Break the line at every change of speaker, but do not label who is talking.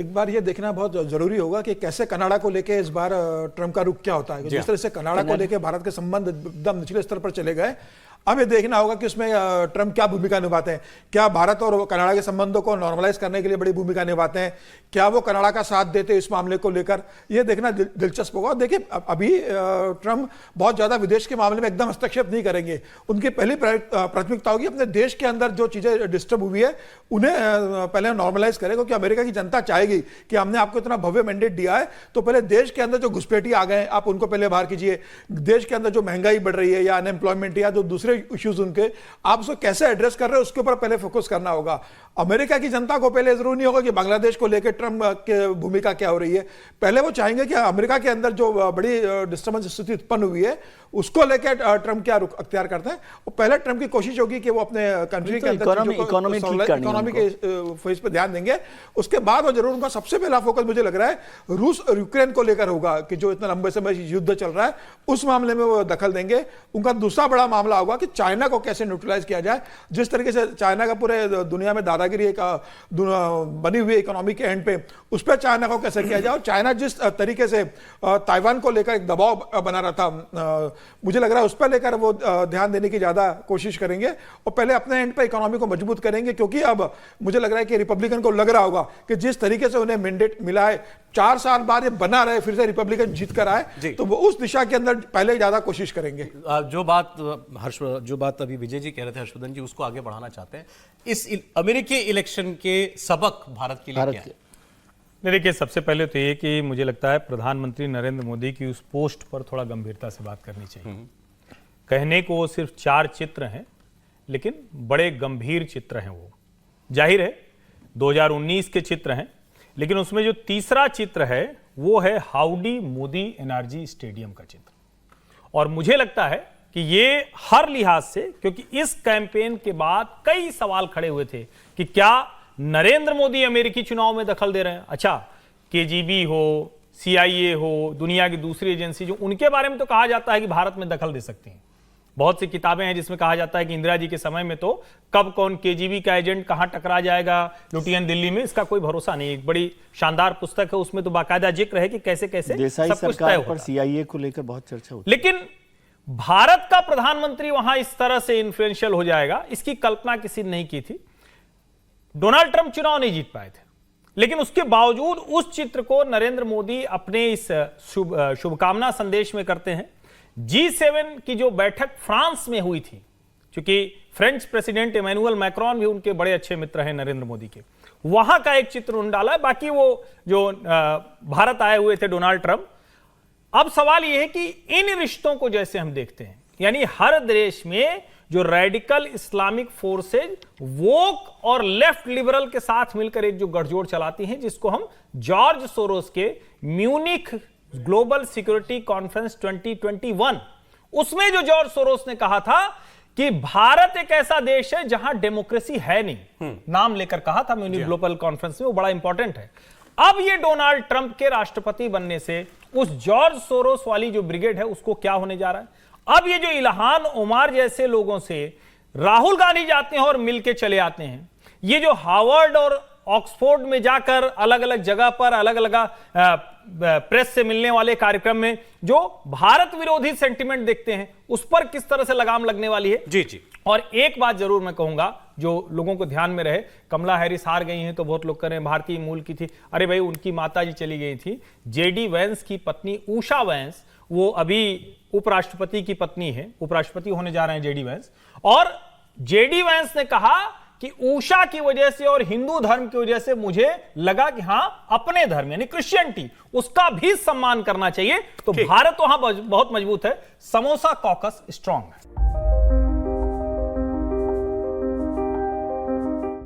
एक बार ये देखना बहुत जरूरी होगा कि कैसे कनाडा को लेके इस बार ट्रंप का रुख क्या होता है। जिस तरह से कनाडा को लेके भारत के संबंध एकदम निचले स्तर पर चले गए, अब ये देखना होगा कि उसमें ट्रंप क्या भूमिका निभाते हैं। क्या भारत और कनाडा के संबंधों को नॉर्मलाइज करने के लिए बड़ी भूमिका निभाते हैं? क्या वो कनाडा का साथ देते हैं इस मामले को लेकर? ये देखना दिलचस्प होगा। देखिए, अभी ट्रंप बहुत ज्यादा विदेश के मामले में एकदम हस्तक्षेप नहीं करेंगे। उनकी पहली प्राथमिकता होगी अपने देश के अंदर जो चीजें डिस्टर्ब हुई है उन्हें पहले नॉर्मलाइज करें, क्योंकि अमेरिका की जनता चाहेगी कि हमने आपको इतना भव्य मैंडेट दिया है, तो पहले देश के अंदर जो घुसपैठी आ गए आप उनको पहले बाहर कीजिए। देश के अंदर जो महंगाई बढ़ रही है या अनएम्प्लॉयमेंट या जो दूसरे इश्यूज उनके, आप उसको कैसे एड्रेस कर रहे हैं उसके ऊपर पहले फोकस करना होगा। अमेरिका की जनता को पहले जरूर नहीं होगा कि बांग्लादेश को लेकर ट्रंप की भूमिका क्या हो रही है। पहले वो चाहेंगे कि अमेरिका के अंदर जो बड़ी डिस्टर्बेंस स्थिति उत्पन्न हुई है उसको लेकर ट्रंप क्या रुख अख्तियार करते हैं। और पहले ट्रंप की कोशिश होगी कि वो अपने कंट्री के अंदर इकोनॉमी के फेज पे ध्यान देंगे। उसके बाद वो जरूर उनका सबसे पहला फोकस मुझे लग रहा है रूस और यूक्रेन को लेकर होगा, कि जो इतना लंबे समय युद्ध चल रहा है उस मामले में वो दखल देंगे। उनका दूसरा बड़ा मामला होगा कि चाइना को कैसे न्यूट्रलाइज किया जाए। जिस तरीके से चाइना का पूरे दुनिया में दादागिरी एक बनी हुई इकोनॉमी के एंड पे, उस पर चाइना को कैसे किया जाए। और चाइना जिस तरीके से ताइवान को लेकर एक दबाव बना रहा था, मुझे लग रहा है उस पर लेकर वो ध्यान देने की ज्यादा कोशिश करेंगे और पहले अपने एंड पे इकोनॉमी को मजबूत करेंगे। क्योंकि अब मुझे लग रहा है कि रिपब्लिकन को लग रहा होगा कि जिस तरीके से उन्हें मैंडेट मिला है, 4 साल बाद ये बना रहे, फिर से रिपब्लिकन जीत कर आए, तो वो उस दिशा के अंदर पहले ज्यादा कोशिश करेंगे।
जो बात अभी विजय जी कह रहे थे, हर्षवर्धन जी, उसको आगे बढ़ाना चाहते हैं। इस अमेरिकी इलेक्शन के सबक भारत के लिए क्या है?
देखिए, सबसे पहले तो ये कि मुझे लगता है प्रधानमंत्री नरेंद्र मोदी की उस पोस्ट पर थोड़ा गंभीरता से बात करनी चाहिए। कहने को वो सिर्फ 4 चित्र हैं, लेकिन बड़े गंभीर चित्र हैं। वो जाहिर है 2019 के चित्र हैं, लेकिन उसमें जो तीसरा चित्र है वो है हाउडी मोदी एनर्जी स्टेडियम का चित्र। और मुझे लगता है कि ये हर लिहाज से, क्योंकि इस कैंपेन के बाद कई सवाल खड़े हुए थे कि क्या नरेंद्र मोदी अमेरिकी चुनाव में दखल दे रहे हैं। अच्छा, केजीबी हो, CIA हो, दुनिया की दूसरी एजेंसी जो, उनके बारे में तो कहा जाता है कि भारत में दखल दे सकती हैं। बहुत सी किताबें हैं जिसमें कहा जाता है कि इंदिरा जी के समय में तो कब कौन KGB का एजेंट कहां टकरा जाएगा लुटियन दिल्ली में, इसका कोई भरोसा नहीं। एक बड़ी शानदार पुस्तक है, उसमें तो बाकायदा जिक्र है कि कैसे कैसे
देसाई सरकार पर CIA को लेकर बहुत चर्चा होती है।
लेकिन भारत का प्रधानमंत्री वहां इस तरह से इन्फ्लुएंशियल हो जाएगा, इसकी कल्पना किसी ने नहीं की थी। डोनाल्ड ट्रंप चुनाव नहीं जीत पाए थे, लेकिन उसके बावजूद उस चित्र को नरेंद्र मोदी अपने इस शुभकामना संदेश में करते हैं। G7 की जो बैठक फ्रांस में हुई थी, क्योंकि फ्रेंच प्रेसिडेंट इमैनुअल मैक्रोन भी उनके बड़े अच्छे मित्र हैं नरेंद्र मोदी के, वहां का एक चित्र उन्होंने डाला है। बाकी वो जो भारत आए हुए थे डोनाल्ड ट्रंप। अब सवाल यह है कि इन रिश्तों को जैसे हम देखते हैं, यानी हर देश में जो रेडिकल इस्लामिक फोर्सेज वोक और लेफ्ट लिबरल के साथ मिलकर एक जो गठजोड़ चलाती हैं, जिसको हम जॉर्ज सोरोस के म्यूनिख ग्लोबल सिक्योरिटी कॉन्फ्रेंस 2021, उसमें जो जॉर्ज सोरोस ने कहा था कि भारत एक ऐसा देश है जहां डेमोक्रेसी है नहीं, नाम लेकर कहा था म्यूनिख ग्लोबल कॉन्फ्रेंस में, वो बड़ा इंपॉर्टेंट है। अब ये डोनाल्ड ट्रंप के राष्ट्रपति बनने से उस जॉर्ज सोरोस वाली जो ब्रिगेड है उसको क्या होने जा रहा है। अब ये जो इल्हान ओमार जैसे लोगों से राहुल गांधी जाते हैं और मिलके चले आते हैं, ये जो हार्वर्ड और ऑक्सफोर्ड में जाकर अलग अलग जगह पर अलग अलग प्रेस से मिलने वाले कार्यक्रम में जो भारत विरोधी सेंटिमेंट देखते हैं, उस पर किस तरह से लगाम लगने वाली है।
जी जी।
और एक बात जरूर मैं कहूंगा जो लोगों को ध्यान में रहे, कमला हैरिस हार गई हैं तो बहुत लोग कह रहे हैं भारतीय मूल की थी। अरे भाई, उनकी माता जी चली गई थी। JD वैंस की पत्नी उषा वैंस, वो अभी उपराष्ट्रपति की पत्नी है, उपराष्ट्रपति होने जा रहे हैं JD वैंस। और JD वैंस ने कहा कि उषा की वजह से और हिंदू धर्म की वजह से मुझे लगा कि हां, अपने धर्म यानी क्रिश्चियनिटी, उसका भी सम्मान करना चाहिए। तो भारत वहां बहुत मजबूत है, समोसा कॉकस स्ट्रांग है।